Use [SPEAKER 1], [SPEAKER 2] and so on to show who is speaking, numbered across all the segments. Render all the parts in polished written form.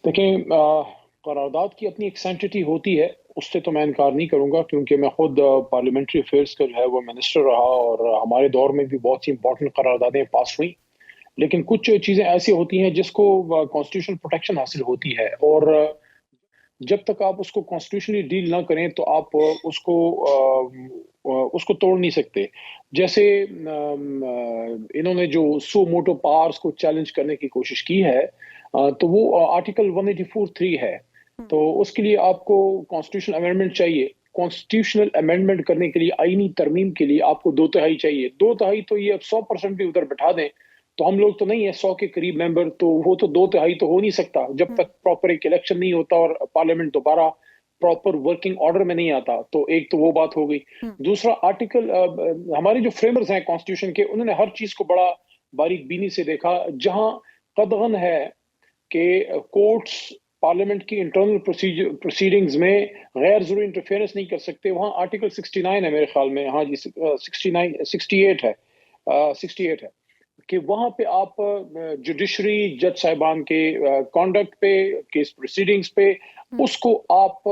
[SPEAKER 1] देखें, करारदाद की अपनी एक सैंक्टिटी होती है, उससे तो मैं इनकार नहीं करूँगा, क्योंकि मैं खुद पार्लियामेंट्री अफेयर्स का जो है वो मिनिस्टर रहा, और हमारे दौर में भी बहुत सी इंपॉर्टेंट करारदादें पास हुई। लेकिन कुछ चीज़ें ऐसी होती हैं जिसको कॉन्स्टिट्यूशनल प्रोटेक्शन हासिल होती है, और जब तक आप उसको कॉन्स्टिट्यूशनली डील ना करें तो आप उसको तोड़ नहीं सकते। जैसे इन्होंने जो सो मोटो पावर्स को चैलेंज करने की कोशिश की है, तो वो आर्टिकल 184(3) है। तो उसके लिए आपको कॉन्स्टिट्यूशनल अमेंडमेंट चाहिए। कॉन्स्टिट्यूशनल अमेंडमेंट करने के लिए, आईनी तरमीम के लिए आपको 2/3 चाहिए। 2/3 तो ये अब 100% भी उधर बैठा दें, तो हम लोग तो नहीं है 100 के करीब मेंबर, तो वो तो 2/3 तो हो नहीं सकता जब तक प्रॉपर एक इलेक्शन नहीं होता और पार्लियामेंट दोबारा प्रॉपर वर्किंग ऑर्डर में नहीं आता। तो एक तो वो बात हो गई। दूसरा, आर्टिकल हमारे जो फ्रेमर्स हैं कॉन्स्टिट्यूशन के, उन्होंने हर चीज को बड़ा बारीक बीनी से देखा। जहां कदगन है कि कोर्ट्स पार्लियामेंट की इंटरनल प्रोसीडिंग्स में गैर जरूरी इंटरफेरेंस नहीं कर सकते, वहां आर्टिकल 69 है मेरे ख्याल में, हाँ जी 68 है, 68 है कि वहां पे आप जुडिशरी जज साहिबान के कॉन्डक्ट पे, केस प्रोसीडिंग्स पे उसको आप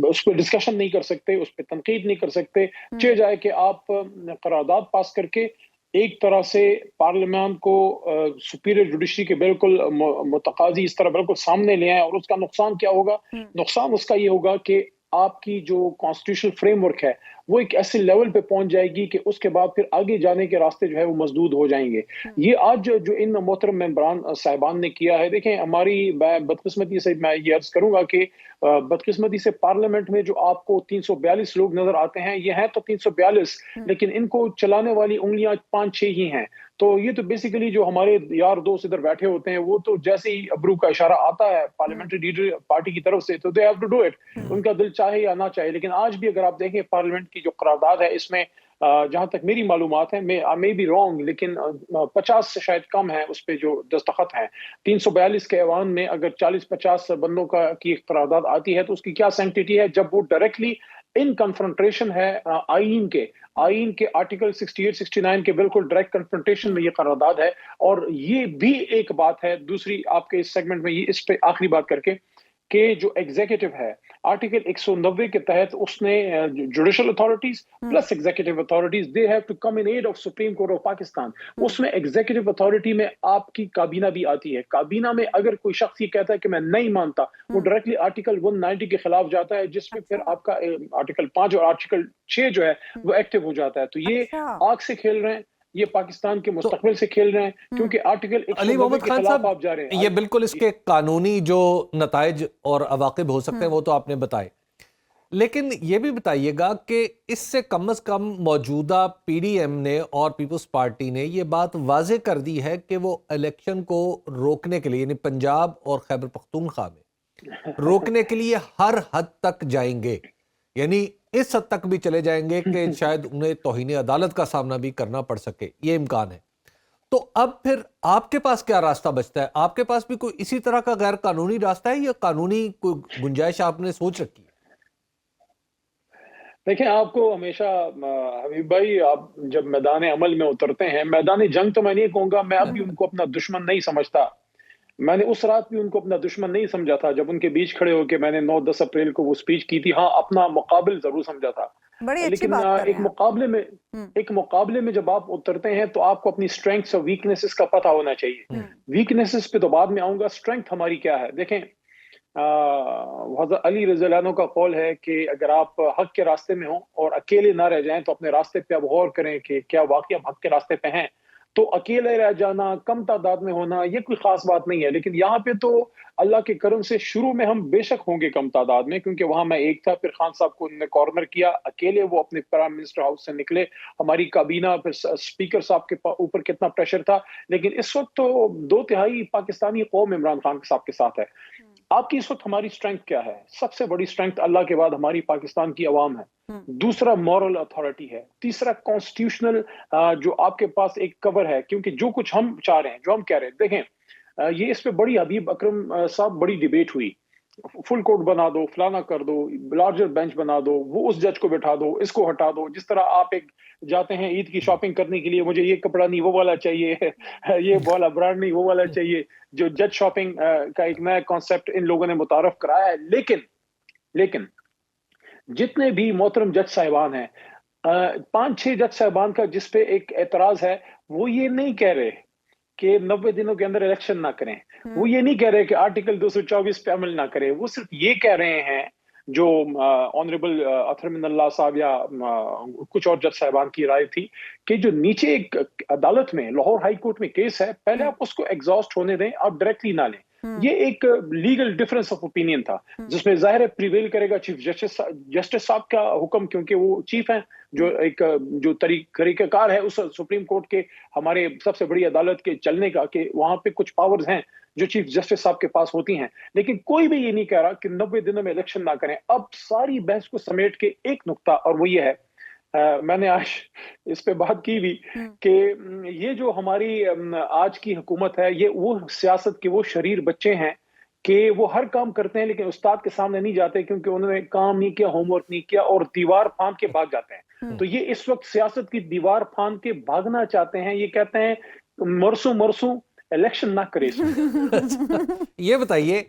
[SPEAKER 1] उस पर डिस्कशन नहीं कर सकते, उस पर तनकीद नहीं कर सकते। चाहे जाए कि आप करारदाद पास करके एक तरह से पार्लियामेंट को सुपीरियर जुडिशरी के बिल्कुल मुतकाजी इस तरह बिल्कुल सामने ले आए, और उसका नुकसान क्या होगा? नुकसान उसका ये होगा कि आपकी जो कॉन्स्टिट्यूशनल फ्रेमवर्क है वो एक ऐसे लेवल पे पहुंच जाएगी कि उसके बाद फिर आगे जाने के रास्ते जो है वो मसदूद हो जाएंगे। ये आज जो इन मोहतरम मेंबरान साहिबान ने किया है, देखें हमारी बदकिस्मती से मैं ये अर्ज करूंगा कि बदकिस्मती से पार्लियामेंट में जो आपको 342 लोग नजर आते हैं, ये हैं तो 342, लेकिन इनको चलाने वाली उंगलियां 5-6 ही हैं। तो ये तो बेसिकली जो हमारे यार दोस्त इधर बैठे होते हैं, वो तो जैसे ही अब्रू का इशारा आता है पार्लियामेंट्री लीडर पार्टी की तरफ से, तो they have to do it, उनका दिल चाहे या ना चाहे। लेकिन आज भी अगर आप देखें पार्लियामेंट की जो करारदाद है, इसमें जहां तक मेरी मालूमात है, मे बी रॉन्ग, लेकिन 50 से शायद कम है उस पे जो दस्तखत हैं। 342 के ऐवान में अगर 40-50 बंदों की एक करारदाद आती है, तो उसकी क्या सैंक्टिटी है जब वो डायरेक्टली इन कन्फ्रंटेशन है आईन के आर्टिकल 68-69 के बिल्कुल डायरेक्ट कन्फ्रंटेशन में ये करारदाद है। और ये भी एक बात है दूसरी आपके इस सेगमेंट में, ये इस पे आखिरी बात करके, कि जो एग्जीक्यूटिव है आर्टिकल 190 के तहत, उसने judicial authorities plus executive authorities, they have to come in aid of supreme court of Pakistan. उसमें एग्जीक्यूटिव अथॉरिटी में आपकी काबीना भी आती है। काबीना में अगर कोई शख्स ये कहता है कि मैं नहीं मानता, वो डायरेक्टली आर्टिकल 190 के खिलाफ जाता है, जिसमें फिर आपका आर्टिकल 5 और आर्टिकल 6 जो है वो एक्टिव हो जाता है। तो ये आग से खेल रहे हैं, ये पाकिस्तान के मुस्तकबिल से खेल रहे हैं, क्योंकि आर्टिकल
[SPEAKER 2] अली
[SPEAKER 1] 190
[SPEAKER 2] मोहम्मद
[SPEAKER 1] के
[SPEAKER 2] खान
[SPEAKER 1] खिलाफ
[SPEAKER 2] साहब,
[SPEAKER 1] आप जा रहे हैं।
[SPEAKER 2] ये बिल्कुल इसके कानूनी जो नताइज और अवाकिब हो सकते हैं वो तो आपने बताए, लेकिन ये भी बताइएगा कि इससे कम से कम मौजूदा पीडीएम ने और पीपल्स पार्टी ने ये बात वाजे कर दी है कि वो इलेक्शन को रोकने के लिए, यानी पंजाब और खैबर पख्तूनख्वा में रोकने के लिए हर हद तक जाएंगे, यानी इस हद तक भी चले जाएंगे कि शायद उन्हें तौहीन अदालत का सामना भी करना पड़ सके, ये इम्कान है। तो अब फिर आपके पास क्या रास्ता बचता है? आपके पास भी कोई इसी तरह का गैर कानूनी रास्ता है या कानूनी कोई गुंजाइश आपने सोच रखी है?
[SPEAKER 1] देखें, आपको हमेशा हबीब भाई, आप जब मैदान अमल में उतरते हैं, मैदान जंग तो मैं नहीं कहूंगा, मैं अब भी उनको अपना दुश्मन नहीं समझता। मैंने उस रात भी उनको अपना दुश्मन नहीं समझा था जब उनके बीच खड़े होकर मैंने 9-10 अप्रैल को वो स्पीच की थी। हाँ, अपना मुकाबिल जरूर समझा था।
[SPEAKER 3] बड़ी अच्छी
[SPEAKER 1] लेकिन
[SPEAKER 3] बात कर रहे हैं आप।
[SPEAKER 1] एक मुकाबले में जब आप उतरते हैं तो आपको अपनी स्ट्रेंथ्स और वीकनेसेस का पता होना चाहिए। वीकनेसेस पे तो बाद में आऊंगा, स्ट्रेंथ हमारी क्या है? देखें, हज़रत अली रज़ी का कौल है कि अगर आप हक के रास्ते में हो और अकेले ना रह जाएं, तो अपने रास्ते पे आप गौर करें कि क्या वाकई आप हक के रास्ते पे हैं। तो अकेले रह जाना, कम तादाद में होना, ये कोई खास बात नहीं है। लेकिन यहाँ पे तो अल्लाह के करम से शुरू में हम बेशक होंगे कम तादाद में, क्योंकि वहां मैं एक था, फिर खान साहब को उन्होंने कॉर्नर किया, अकेले वो अपने प्राइम मिनिस्टर हाउस से निकले, हमारी काबीना, फिर स्पीकर साहब के ऊपर कितना प्रेशर था। लेकिन इस वक्त तो 2/3 पाकिस्तानी कौम इमरान खान साहब के साथ है। आपकी इस वक्त हमारी स्ट्रेंथ क्या है? सबसे बड़ी स्ट्रेंथ अल्लाह के बाद हमारी पाकिस्तान की आवाम है। दूसरा मॉरल अथॉरिटी है। तीसरा कॉन्स्टिट्यूशनल जो आपके पास एक कवर है, क्योंकि जो कुछ हम चाह रहे हैं, जो हम कह रहे हैं, देखें ये इस पे बड़ी हबीब अकरम साहब बड़ी डिबेट हुई फुल कोर्ट बना दो, फलाना कर दो, लार्जर बेंच बना दो, वो उस जज को बैठा दो, इसको हटा दो। जिस तरह आप एक जाते हैं ईद की शॉपिंग करने के लिए, मुझे ये कपड़ा नहीं वो वाला चाहिए, ये वाला ब्रांड नहीं वो वाला चाहिए, जो जज शॉपिंग का एक नया कॉन्सेप्ट इन लोगों ने मुतारफ कराया है। लेकिन जितने भी मोहतरम जज साहिबान हैं, 5-6 जज साहिबान का जिस पे एक एतराज है, वो ये नहीं कह रहे कि 90 दिनों के अंदर इलेक्शन ना करें, वो ये नहीं कह रहे कि आर्टिकल 224 पे अमल ना करें, वो सिर्फ ये कह रहे हैं, जो ऑनरेबल अतहर मिनल्लाह साहब या कुछ और जज साहिबान की राय थी, कि जो नीचे एक अदालत में, लाहौर हाई कोर्ट में केस है, पहले आप उसको एग्जॉस्ट होने दें, आप डायरेक्टली ना लें। ये एक लीगल डिफरेंस ऑफ ओपिनियन था, जिसमें जाहिर है प्रिवेल करेगा चीफ जस्टिस साहब का हुक्म, क्योंकि वो चीफ हैं, जो तरीकाकार है उस सुप्रीम कोर्ट के, हमारे सबसे बड़ी अदालत के चलने का, कि वहां पे कुछ पावर्स हैं जो चीफ जस्टिस साहब के पास होती हैं। लेकिन कोई भी ये नहीं कह रहा कि 90 दिनों में इलेक्शन ना करें। अब सारी बहस को समेट के एक नुक्ता, और वो ये है, मैंने आज इस पे बात की भी, कि ये जो हमारी आज की हुकूमत है, ये वो सियासत के वो शरीर बच्चे हैं कि वो हर काम करते हैं लेकिन उस्ताद के सामने नहीं जाते, क्योंकि उन्होंने काम नहीं किया, होमवर्क नहीं किया, और दीवार फांद के भाग जाते हैं। तो ये इस वक्त सियासत की दीवार फांद के भागना चाहते हैं। ये कहते हैं मरसू इलेक्शन ना करे।
[SPEAKER 2] ये बताइए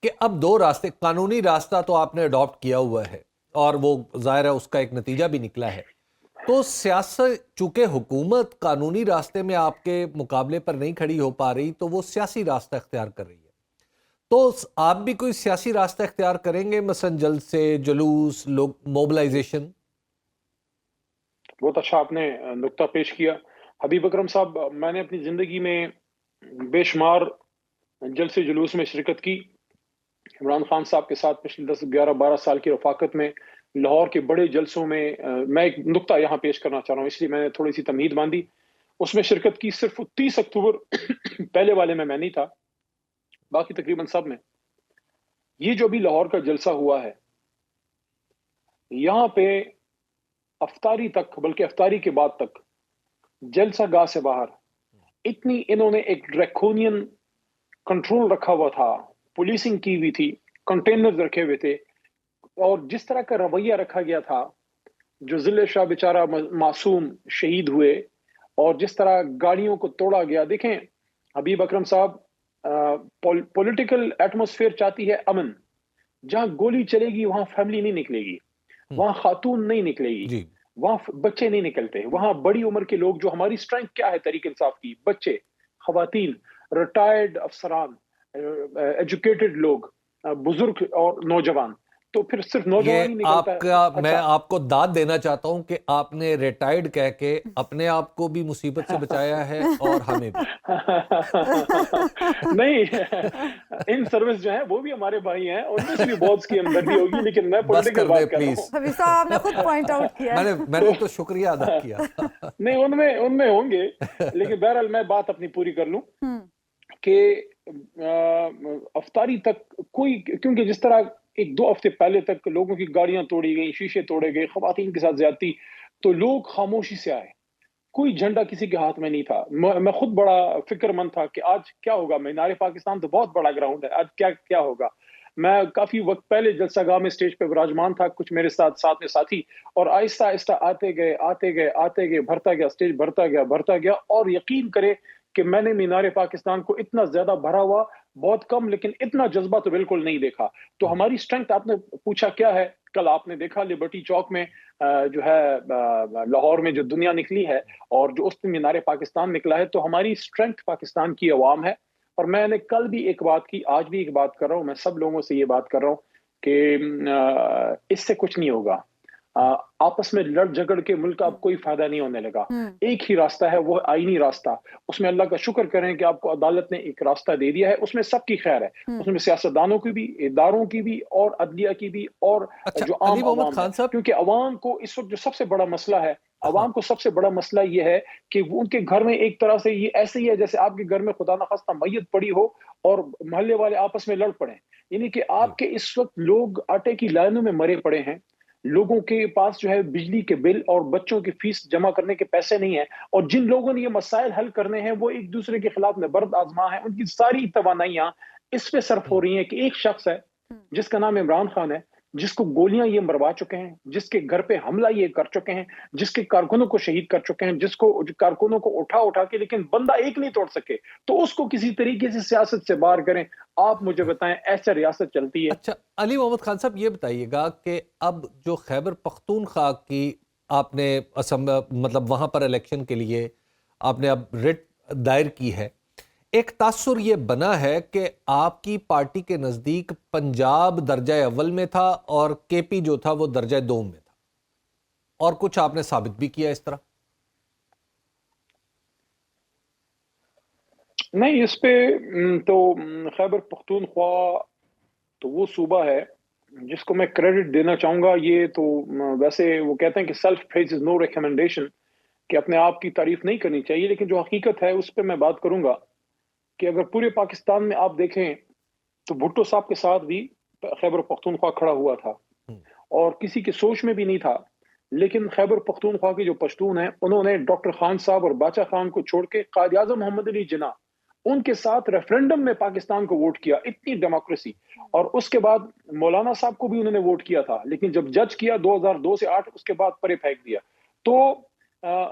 [SPEAKER 2] कि अब दो रास्ते, कानूनी रास्ता तो आपने अडॉप्ट किया हुआ है और वो जाहिर है उसका एक नतीजा भी निकला है, तो सियासत, चूंकि हुकूमत कानूनी रास्ते में आपके मुकाबले पर नहीं खड़ी हो पा रही, तो वो सियासी रास्ता इख्तियार कर रही है। तो आप भी कोई सियासी रास्ता इख्तियार करेंगे, मसलन जल्द से जुलूस, लोग मोबिलाइजेशन?
[SPEAKER 1] बहुत अच्छा आपने नुक्ता पेश किया हबीब अकरम साहब। मैंने अपनी जिंदगी में बेशुमार जलसे जुलूस में शिरकत की। इमरान खान साहब के साथ पिछले 10, 11, 12 साल की रफाकत में लाहौर के बड़े जलसों में, मैं एक नुक्ता यहाँ पेश करना चाह रहा हूँ, इसलिए मैंने थोड़ी सी तमहीद बांधी, उसमें शिरकत की। सिर्फ 30 अक्टूबर पहले वाले में मैं नहीं था, बाकी तकरीबन सब में। ये जो भी लाहौर का जलसा हुआ है, यहाँ पे अफ्तारी तक, बल्कि अफ्तारी के बाद तक, जलसा गाह से बाहर इतनी इन्होंने एक ड्रैकोनियन कंट्रोल रखा हुआ था, पुलिसिंग की हुई थी, कंटेनर्स रखे हुए थे, और जिस तरह का रवैया रखा गया था, जो जिले शाह बेचारा मासूम शहीद हुए, और जिस तरह गाड़ियों को तोड़ा गया। देखें हबीब अकरम साहब, पॉलिटिकल एटमॉस्फेयर चाहती है अमन। जहां गोली चलेगी वहां फैमिली नहीं निकलेगी, वहां खातून नहीं निकलेगी, वहां बच्चे नहीं निकलते, वहां बड़ी उम्र के लोग, जो हमारी स्ट्रेंथ क्या है तहरीक इंसाफ की, बच्चे, खवातीन, रिटायर्ड अफसरान, एजुकेटेड लोग, बुजुर्ग और नौजवान। तो फिर सिर्फ नौजवान ही निकलता
[SPEAKER 2] आपका
[SPEAKER 1] है।
[SPEAKER 2] मैं आपको दाद देना चाहता हूं कि आपने रिटायर्ड कह के अपने आप को भी मुसीबत से बचाया है और हमें भी।
[SPEAKER 1] नहीं, इन सर्विस जो है वो भी हमारे भाई हैं, उनमें से भी बहुत की हमदर्दी होगी, लेकिन मैं पॉलिटिकल बात कर रहा हूँ।
[SPEAKER 3] हबीब साहब आपने खुद पॉइंट आउट किया।
[SPEAKER 2] मैंने तो शुक्रिया अदा किया।
[SPEAKER 1] नहीं, उनमें होंगे, लेकिन बहरहाल मैं बात अपनी पूरी कर लूं कि अफ्तारी तक कोई, क्योंकि जिस तरह 1-2 हफ्ते पहले तक लोगों की गाड़ियां तोड़ी गई, शीशे तोड़े गए, खवातीन के साथ ज्यादती, तो लोग खामोशी से आए, कोई झंडा किसी के हाथ में नहीं था। मैं खुद बड़ा फिक्रमंद था कि आज क्या होगा। मीनार पाकिस्तान तो बहुत बड़ा ग्राउंड है, आज क्या होगा। मैं काफी वक्त पहले जलसागाह में स्टेज पे विराजमान था, कुछ मेरे साथ में साथी, और आहिस्ता आहिस्ता आते गए, भरता गया, स्टेज भरता गया, और यकीन करे कि मैंने मीनार पाकिस्तान को इतना ज्यादा भरा हुआ बहुत कम, लेकिन इतना जज्बा तो बिल्कुल नहीं देखा। तो हमारी स्ट्रेंथ, आपने पूछा क्या है, कल आपने देखा लिबर्टी चौक में जो है लाहौर में जो दुनिया निकली है, और जो उस दिन मीनार पाकिस्तान निकला है, तो हमारी स्ट्रेंथ पाकिस्तान की अवाम है। और मैंने कल भी एक बात की, आज भी एक बात कर रहा हूं, मैं सब लोगों से ये बात कर रहा हूं कि इससे कुछ नहीं होगा। आपस में लड़ झगड़ के मुल्क का अब कोई फायदा नहीं होने लगा। एक ही रास्ता है, वो आईनी रास्ता। उसमें अल्लाह का शुक्र करें कि आपको अदालत ने एक रास्ता दे दिया है, उसमें सबकी खैर है, उसमें सियासतदानों की भी, इदारों की भी, और अदलिया की भी, और जो आम अवाम है। क्योंकि अवाम को इस वक्त जो सबसे बड़ा मसला है, अवाम को सबसे बड़ा मसला ये है कि वो उनके घर में एक तरह से ये ऐसे ही है जैसे आपके घर में खुदा न खास्ता मैयत पड़ी हो और मोहल्ले वाले आपस में लड़ पड़े। यानी कि आपके इस वक्त लोग आटे की लाइनों में मरे पड़े हैं, लोगों के पास जो है बिजली के बिल और बच्चों की फीस जमा करने के पैसे नहीं है, और जिन लोगों ने ये मसाइल हल करने हैं वो एक दूसरे के खिलाफ नबर्द आजमा है, उनकी सारी तवानाइयां इस पे सर्फ हो रही हैं कि एक शख्स है جس کا نام عمران خان ہے، جس کو گولیاں یہ مروا چکے ہیں، جس کے گھر پہ حملہ یہ کر چکے ہیں، جس کے کارکنوں کو شہید کر چکے ہیں، جس کو کارکنوں کو اٹھا کے لیکن بندہ ایک نہیں توڑ سکے، تو اس کو کسی طریقے سے سیاست سے باہر کریں. آپ مجھے بتائیں ایسا ریاست چلتی ہے؟
[SPEAKER 2] اچھا علی محمد خان صاحب یہ بتائیے گا کہ اب جو خیبر پختونخوا کی آپ نے مطلب وہاں پر الیکشن کے لیے آپ نے اب ریٹ دائر کی ہے، ایک تاثر یہ بنا ہے کہ آپ کی پارٹی کے نزدیک پنجاب درجہ اول میں تھا اور کے پی جو تھا وہ درجہ دوم میں تھا، اور کچھ آپ نے ثابت بھی کیا اس طرح.
[SPEAKER 1] نہیں، اس پہ تو خیبر پختونخوا تو وہ صوبہ ہے جس کو میں کریڈٹ دینا چاہوں گا. یہ تو ویسے وہ کہتے ہیں کہ سیلف پریز از نو ریکمنڈیشن، کہ اپنے آپ کی تعریف نہیں کرنی چاہیے، لیکن جو حقیقت ہے اس پہ میں بات کروں گا کہ اگر پورے پاکستان میں آپ دیکھیں تو بھٹو صاحب کے ساتھ بھی خیبر پختونخوا کھڑا ہوا تھا اور کسی کی سوچ میں بھی نہیں تھا، لیکن خیبر پختونخوا کے جو پشتون ہیں انہوں نے ڈاکٹر خان صاحب اور باچا خان کو چھوڑ کے قائد اعظم محمد علی جناح ان کے ساتھ ریفرنڈم میں پاکستان کو ووٹ کیا. اتنی ڈیموکریسی. اور اس کے بعد مولانا صاحب کو بھی انہوں نے ووٹ کیا تھا، لیکن جب جج کیا 2002 سے 8 اس کے بعد پرے پھینک دیا. تو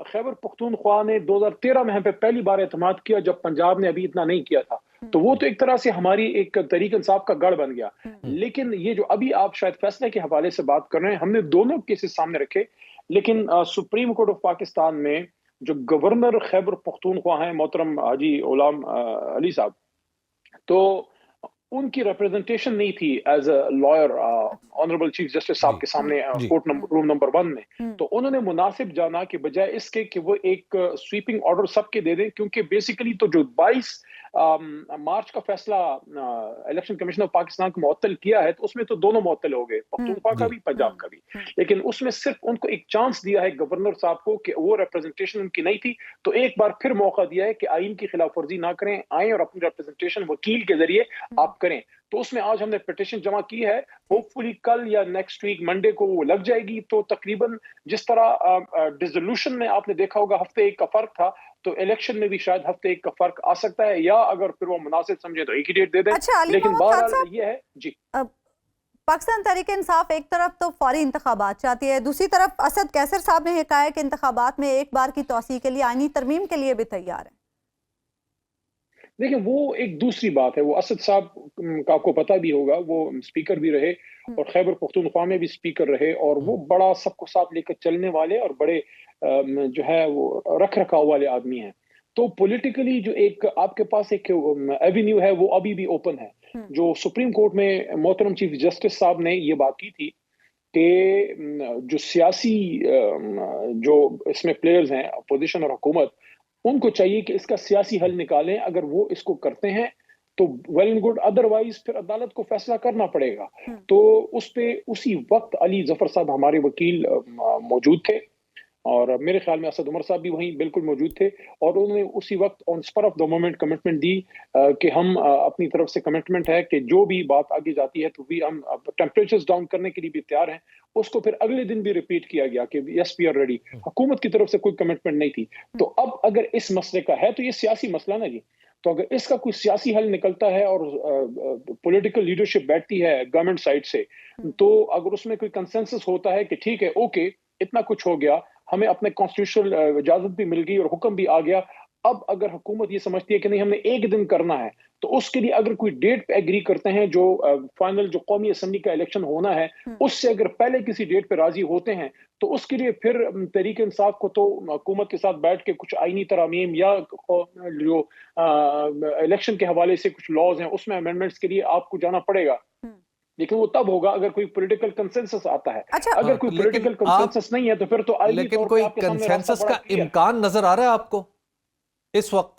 [SPEAKER 1] خیبر پختونخوا نے 2013 میں ہم پہ پہلی بار اعتماد کیا جب پنجاب نے ابھی اتنا نہیں کیا تھا. تو وہ تو ایک طرح سے ہماری ایک تحریک انصاف کا گڑھ بن گیا. لیکن یہ جو ابھی آپ شاید فیصلے کے حوالے سے بات کر رہے ہیں، ہم نے دونوں کیسز سامنے رکھے، لیکن سپریم کورٹ آف پاکستان میں جو گورنر خیبر پختونخوا ہیں محترم حاجی غلام علی صاحب، تو ان کی ریپرزنٹیشن نہیں تھی as a lawyer honourable chief justice صاحب کے سامنے کورٹ روم نمبر 1 میں. تو انہوں نے مناسب جانا کہ بجائے اس کے کہ وہ ایک سویپنگ آرڈر سب کے دے دیں، کیونکہ بیسیکلی تو جو 22 مارچ کا فیصلہ الیکشن کمیشن آف پاکستان کو معطل کیا ہے، تو اس میں تو دونوں معطل ہو گئے، پختونخوا کا بھی پنجاب کا بھی. لیکن اس میں صرف ان کو ایک چانس دیا ہے گورنر صاحب کو کہ وہ ریپرزنٹیشن ان کی نہیں تھی، تو ایک بار پھر موقع دیا ہے کہ آئین کی خلاف ورزی نہ کریں، آئیں اور اپنی ریپرزنٹیشن وکیل کے ذریعے آپ کریں. تو اس میں آج ہم نے پٹیشن جمع کی ہے، ہوپ فلی کل یا نیکسٹ ویک منڈے کو وہ لگ جائے گی. تو تقریباً جس طرح ڈیزولوشن میں آپ نے دیکھا ہوگا ہفتے ایک کا فرق تھا، تو الیکشن میں بھی شاید ہفتے ایک کا فرق آ سکتا ہے، یا اگر پھر وہ مناسب سمجھے تو ایک ہی ڈیٹ دے دیں. لیکن بہرحال یہ ہے جی،
[SPEAKER 3] پاکستان تحریک انصاف ایک طرف تو فوری انتخابات چاہتی ہے، دوسری طرف اسد کیسر صاحب نے یہ کہا ہے کہ انتخابات میں ایک بار کی توسیع کے لیے آئینی ترمیم کے لیے بھی تیار ہے.
[SPEAKER 1] دیکھیں وہ ایک دوسری بات ہے. وہ اسد صاحب کا آپ کو پتہ بھی ہوگا، وہ اسپیکر بھی رہے اور خیبر پختونخوا میں بھی اسپیکر رہے، اور وہ بڑا سب کو ساتھ لے کر چلنے والے اور بڑے جو ہے وہ رکھ رکھاؤ والے آدمی ہیں. تو پولیٹیکلی جو ایک آپ کے پاس ایک ایونیو ہے وہ ابھی بھی اوپن ہے. جو سپریم کورٹ میں محترم چیف جسٹس صاحب نے یہ بات کی تھی کہ جو سیاسی جو اس میں پلیئرز ہیں، اپوزیشن اور حکومت، ان کو چاہیے کہ اس کا سیاسی حل نکالیں. اگر وہ اس کو کرتے ہیں تو ویل اینڈ گڈ، ادروائز پھر عدالت کو فیصلہ کرنا پڑے گا. تو اس پہ اسی وقت علی ظفر صاحب ہمارے وکیل موجود تھے، اور میرے خیال میں اسد عمر صاحب بھی وہیں بالکل موجود تھے، اور انہوں نے اسی وقت on spur of the moment commitment دی کہ ہم اپنی طرف سے کمٹمنٹ ہے کہ جو بھی بات آگے جاتی ہے تو بھی ہم ٹیمپریچرز ڈاؤن کرنے کے لیے بھی تیار ہیں. اس کو پھر اگلے دن بھی ریپیٹ کیا گیا کہ یس وی آر ریڈی. حکومت کی طرف سے کوئی کمٹمنٹ نہیں تھی. تو اب اگر اس مسئلے کا ہے تو یہ سیاسی مسئلہ نا جی، تو اگر اس کا کوئی سیاسی حل نکلتا ہے اور پولیٹیکل لیڈرشپ بیٹھتی ہے گورنمنٹ سائڈ سے، تو اگر اس میں کوئی کنسنسس ہوتا ہے کہ ٹھیک ہے اوکے اتنا کچھ ہو گیا، ہمیں اپنے کانسٹیٹیوشنل اجازت بھی مل گئی اور حکم بھی آ گیا، اب اگر حکومت یہ سمجھتی ہے کہ نہیں ہم نے ایک دن کرنا ہے، تو اس کے لیے اگر کوئی ڈیٹ پہ ایگری کرتے ہیں، جو فائنل جو قومی اسمبلی کا الیکشن ہونا ہے اس سے اگر پہلے کسی ڈیٹ پہ راضی ہوتے ہیں، تو اس کے لیے پھر تحریک انصاف کو تو حکومت کے ساتھ بیٹھ کے کچھ آئینی ترامیم یا جو الیکشن کے حوالے سے کچھ لاز ہیں اس میں امینڈمنٹس کے لیے آپ کو جانا پڑے گا. لیکن وہ تب ہوگا اگر کوئی پولیٹیکل کنسنسس آتا ہے. اگر کوئی پولیٹیکل کنسنسس نہیں ہے تو پھر تو
[SPEAKER 2] لیکن کوئی کنسنسس کا امکان نظر آ رہا ہے آپ کو اس وقت؟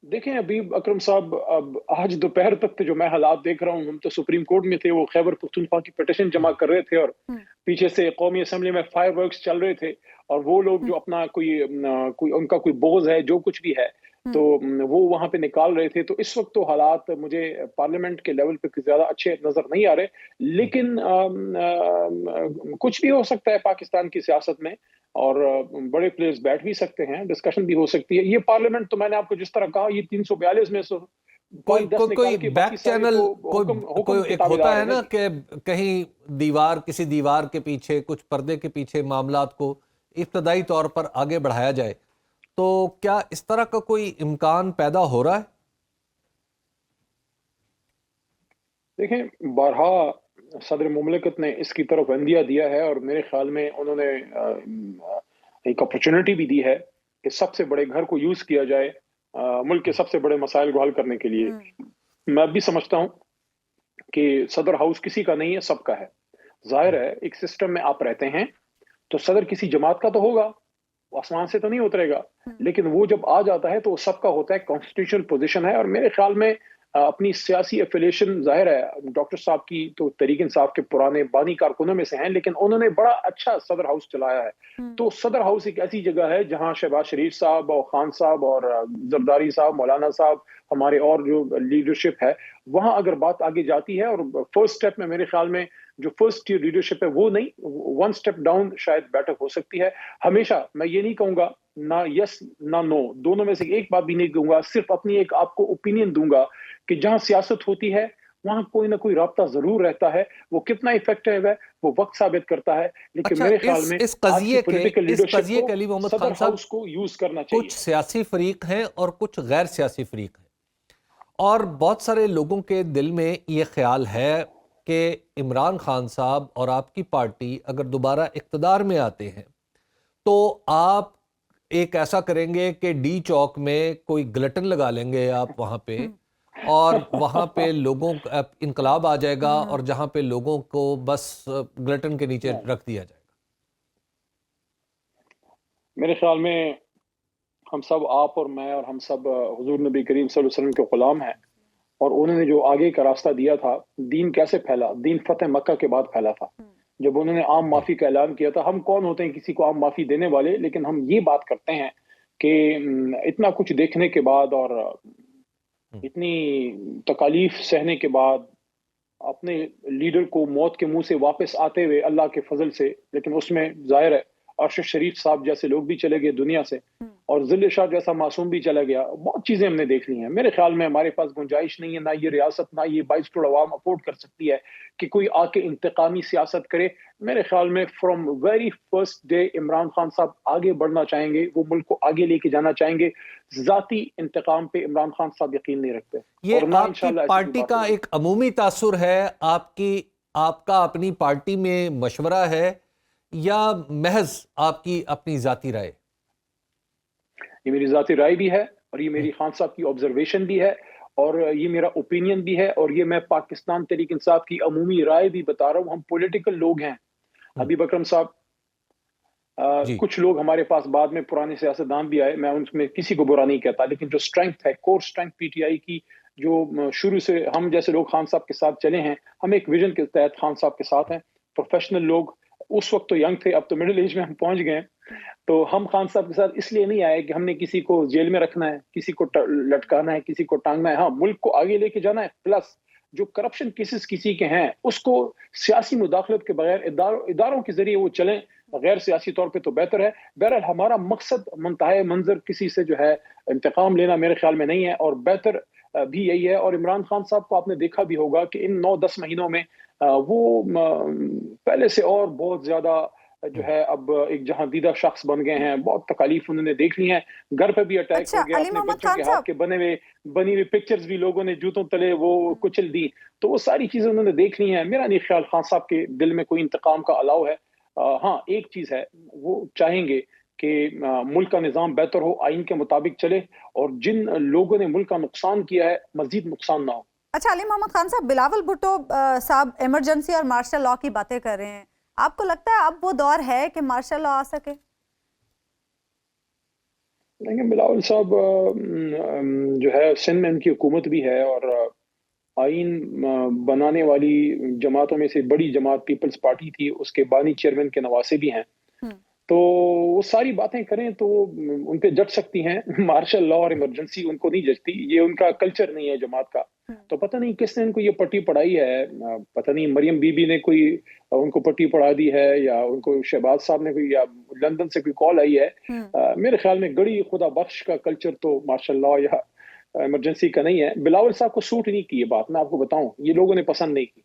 [SPEAKER 1] دیکھیں ابھی اکرم صاحب، اب آج دوپہر تک تو جو میں حالات دیکھ رہا ہوں، ہم تو سپریم کورٹ میں تھے، وہ خیبر پختونخوا کی پٹیشن جمع کر رہے تھے اور پیچھے سے قومی اسمبلی میں فائر ورکس چل رہے تھے، اور وہ لوگ جو اپنا کوئی ان کا کوئی بوز ہے جو کچھ بھی ہے تو وہ وہاں پہ نکال رہے تھے. تو اس وقت تو حالات مجھے پارلیمنٹ کے لیول پہ زیادہ اچھے نظر نہیں آ رہے، لیکن کچھ بھی ہو سکتا ہے پاکستان کی سیاست میں، اور بڑے پلیئرز بیٹھ بھی سکتے ہیں، ڈسکشن بھی ہو سکتی ہے. یہ پارلیمنٹ تو میں نے آپ کو جس طرح کہا، یہ 342 میں
[SPEAKER 2] کوئی بیک چینل کوئی ایک ہوتا ہے نا کہ کہیں کسی دیوار کے پیچھے کچھ پردے کے پیچھے معاملات کو ابتدائی طور پر آگے بڑھایا جائے، تو کیا اس طرح کا کوئی امکان پیدا ہو رہا ہے؟
[SPEAKER 1] دیکھیں، بارہا صدر مملکت نے اس کی طرف اندیا دیا ہے، اور میرے خیال میں انہوں نے ایک اپرچونٹی بھی دی ہے کہ سب سے بڑے گھر کو یوز کیا جائے ملک کے سب سے بڑے مسائل کو حل کرنے کے لیے۔ میں بھی سمجھتا ہوں کہ صدر ہاؤس کسی کا نہیں ہے، سب کا ہے۔ ظاہر ہے ایک سسٹم میں آپ رہتے ہیں تو صدر کسی جماعت کا تو ہوگا، وہ آسمان سے تو نہیں اترے گا، لیکن وہ جب آ جاتا ہے تو وہ سب کا ہوتا ہے، کانسٹیٹیوشنل پوزیشن ہے۔ اور میرے خیال میں اپنی سیاسی ایفیلیشن ظاہر ہے ڈاکٹر صاحب کی تو تحریک انصاف کے پرانے بانی کارکنوں میں سے ہیں، لیکن انہوں نے بڑا اچھا صدر ہاؤس چلایا ہے۔ تو صدر ہاؤس ایک ایسی جگہ ہے جہاں شہباز شریف صاحب اور خان صاحب اور زرداری صاحب، مولانا صاحب، ہمارے اور جو لیڈرشپ ہے، وہاں اگر بات آگے جاتی ہے، اور فرسٹ سٹیپ میں میرے خیال میں جو فرسٹ ٹیئر لیڈرشپ ہے وہ نہیں، ون سٹیپ ڈاؤن شاید بیٹھک ہو سکتی ہے۔ ہمیشہ میں یہ نہیں کہوں گا نہ یس نہ نو، دونوں میں سے ایک بات بھی نہیں کہوں گا، صرف اپنی ایک آپ کو اوپینین دوں گا کہ جہاں سیاست ہوتی ہے وہاں کوئی نہ کوئی رابطہ ضرور رہتا ہے، وہ کتنا افیکٹو ہے وہ وقت ثابت کرتا ہے، لیکن میرے خیال میں
[SPEAKER 2] اس قضیے کے علی محمد خان صاحب
[SPEAKER 1] کو یوز کرنا چاہیے۔
[SPEAKER 2] کچھ سیاسی فریق ہیں اور کچھ غیر سیاسی فریق ہیں، اور بہت سارے لوگوں کے دل میں یہ خیال ہے کہ عمران خان صاحب اور آپ کی پارٹی اگر دوبارہ اقتدار میں آتے ہیں تو آپ ایک ایسا کریں گے کہ ڈی چوک میں کوئی گلٹن لگا لیں گے آپ وہاں پہ، اور وہاں پہ لوگوں کا انقلاب آ جائے گا، اور جہاں پہ لوگوں کو بس گلٹن کے نیچے رکھ دیا جائے گا۔
[SPEAKER 1] میرے خیال میں ہم سب، آپ اور میں اور ہم سب حضور نبی کریم صلی اللہ علیہ وسلم کے غلام ہیں، اور انہوں نے جو آگے کا راستہ دیا تھا، دین کیسے پھیلا؟ دین فتح مکہ کے بعد پھیلا تھا، جب انہوں نے عام معافی کا اعلان کیا تھا۔ ہم کون ہوتے ہیں کسی کو عام معافی دینے والے؟ لیکن ہم یہ بات کرتے ہیں کہ اتنا کچھ دیکھنے کے بعد اور اتنی تکالیف سہنے کے بعد اپنے لیڈر کو موت کے منہ سے واپس آتے ہوئے اللہ کے فضل سے، لیکن اس میں ظاہر ہے ارشد شریف صاحب جیسے لوگ بھی چلے گئے دنیا سے، اور ذل شاہ جیسا معصوم بھی چلا گیا۔ بہت چیزیں ہم نے دیکھ لی ہیں۔ میرے خیال میں ہمارے پاس گنجائش نہیں ہے، نہ یہ ریاست، نہ یہ 22 کروڑ عوام افورڈ کر سکتی ہے کہ کوئی آ کے انتقامی سیاست کرے۔ میرے خیال میں from very first day Imran Khan صاحب آگے بڑھنا چاہیں گے، وہ ملک کو آگے لے کے جانا چاہیں گے۔ ذاتی انتقام پہ عمران خان صاحب یقین نہیں رکھتے۔
[SPEAKER 2] یہ آپ کی پارٹی کا ایک عمومی تاثر ہے، آپ کا اپنی پارٹی میں مشورہ ہے، یا محض آپ کی اپنی ذاتی رائے؟
[SPEAKER 1] یہ میری ذاتی رائے بھی ہے، اور یہ میری خان صاحب کی آبزرویشن بھی ہے، اور یہ میرا اوپینین بھی ہے، اور یہ میں پاکستان تحریک انصاف کی عمومی رائے بھی بتا رہا ہوں۔ ہم پولیٹیکل لوگ ہیں، حبیب اکرم صاحب، کچھ لوگ ہمارے پاس بعد میں پرانے سیاستدان بھی آئے، میں ان میں کسی کو برا نہیں کہتا، لیکن جو اسٹرینتھ ہے، کور اسٹرینتھ پی ٹی آئی کی، جو شروع سے ہم جیسے لوگ خان صاحب کے ساتھ چلے ہیں، ہم ایک ویژن کے تحت خان صاحب کے ساتھ ہیں، پروفیشنل لوگ، اس وقت تو ینگ تھے، اب تو مڈل ایج میں ہم پہنچ گئے ہیں، تو ہم خان صاحب کے ساتھ اس لیے نہیں آئے کہ ہم نے کسی کو جیل میں رکھنا ہے، کسی کو لٹکانا ہے، کسی کو ٹانگنا ہے۔ ہاں، ملک کو آگے لے کے جانا ہے، پلس جو کرپشن کیسز کسی کے ہیں اس کو سیاسی مداخلت کے بغیر اداروں کے ذریعے وہ چلیں، غیر سیاسی طور پہ تو بہتر ہے۔ بہرحال ہمارا مقصد منتہے منظر کسی سے جو ہے انتقام لینا میرے خیال میں نہیں ہے، اور بہتر بھی یہی ہے۔ اور عمران خان صاحب کو آپ نے دیکھا بھی ہوگا کہ ان 9-10 مہینوں میں وہ پہلے سے اور بہت زیادہ جو ہے اب ایک جہاں دیدہ شخص بن گئے ہیں۔ بہت تکالیف انہوں نے دیکھ لی ہیں، گھر پہ بھی اٹیک ہو گیا، اپنے بچوں کے ہاتھ کے بنی ہوئی پکچرز بھی لوگوں نے جوتوں تلے وہ کچل دی، تو وہ ساری چیزیں انہوں نے دیکھ لی ہیں۔ میرا نہیں خیال خان صاحب کے دل میں کوئی انتقام کا الاؤ ہے۔ ہاں، ایک چیز ہے، وہ چاہیں گے کہ ملک کا نظام بہتر ہو، آئین کے مطابق چلے، اور جن لوگوں نے ملک کا نقصان کیا ہے مزید نقصان نہ ہو۔
[SPEAKER 3] اچھا علی محمد خان صاحب، بلاول بھٹو صاحب ایمرجنسی اور مارشل لاء کی باتیں کر رہے ہیں، آپ کو لگتا ہے اب وہ دور ہے کہ مارشل لاء آ سکے؟
[SPEAKER 1] لیکن بلاول صاحب جو ہے سندھ میں ان کی حکومت بھی ہے، اور آئین بنانے والی جماعتوں میں سے بڑی جماعت پیپلز پارٹی تھی، اس کے بانی چیئرمین کے نواسے بھی ہیں، تو وہ ساری باتیں کریں تو ان پہ جج سکتی ہیں۔ مارشل لاء اور ایمرجنسی ان کو نہیں ججتی، یہ ان کا کلچر نہیں ہے جماعت کا۔ تو پتہ نہیں کس نے ان کو یہ پٹی پڑھائی ہے، پتہ نہیں مریم بی بی نے کوئی ان کو پٹی پڑھا دی ہے، یا ان کو شہباز صاحب نے کوئی، یا لندن سے کوئی کال آئی ہے۔ میرے خیال میں گڑی خدا بخش کا کلچر تو مارشل لاء یا ایمرجنسی کا نہیں ہے. بلاول صاحب کو سوٹ نہیں کی یہ بات, میں آپ کو بتاؤں, یہ لوگوں نے پسند نہیں کی.